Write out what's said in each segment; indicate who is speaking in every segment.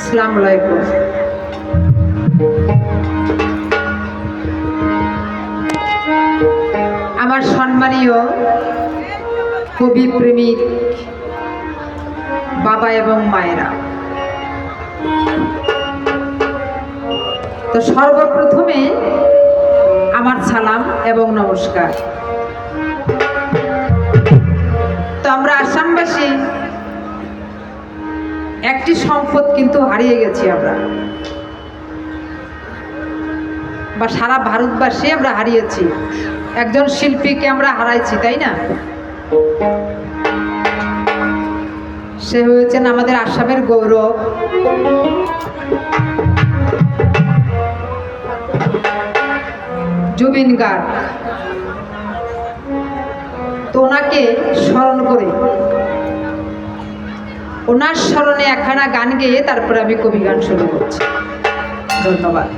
Speaker 1: আসসালামু আলাইকুম। আমার সম্মানীয় কবি প্রেমিক বাবা এবং মায়েরা, তো সর্বপ্রথমে আমার সালাম এবং নমস্কার। তো আমরা আসামবাসী একটি সম্পদ কিন্তু হারিয়ে গেছি আমরা, বা সারা ভারতবাসী আমরা হারিয়েছি। একজন শিল্পীকে আমরা হারাইছি, তাই না? সে হয়েছেন আমাদের আসামের গৌরব, জুবিন গার্গ। তো ওনাকে স্মরণ করে, ওনার স্মরণে একখানা গান গেয়ে তারপরে আমি কবি গান শুরু করছি। ধন্যবাদ।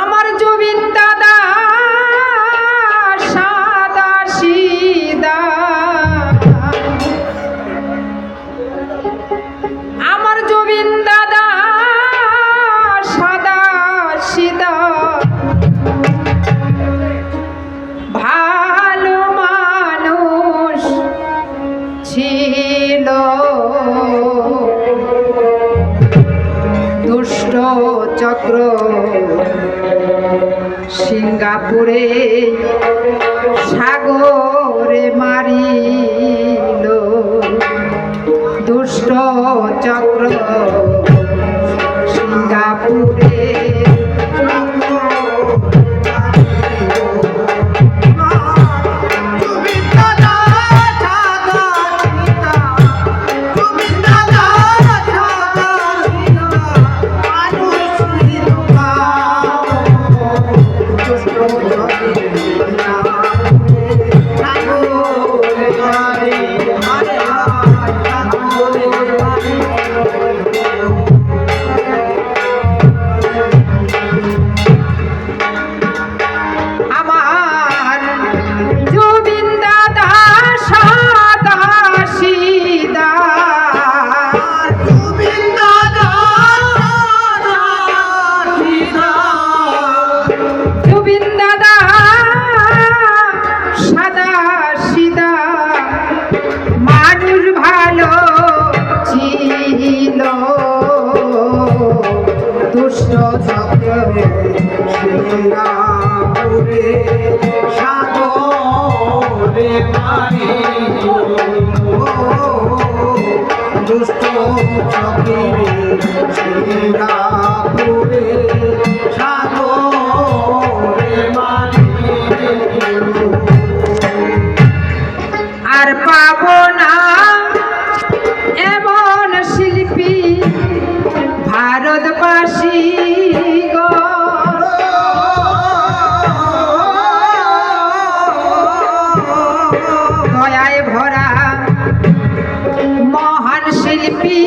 Speaker 1: আমার জুবিন দাদা সাদা সিদা, আমার জুবিন দাদা সাদা সিদা, ভালো মানুষ ছিল, দুষ্ট চক্র সিঙ্গাপুরে সাগরে মারিল, দুষ্ট চক্র সিঙ্গাপুরে। দুষ্ট চক্রে সিঙ্গাপুরে সাগরে মারিল, দুষ্ট চক্রে সিঙ্গাপুরে সাগরে মারিল। আর পাবো না এমন শিল্পী ভারতবাসী গো, দয়ায় ভরা মহান শিল্পী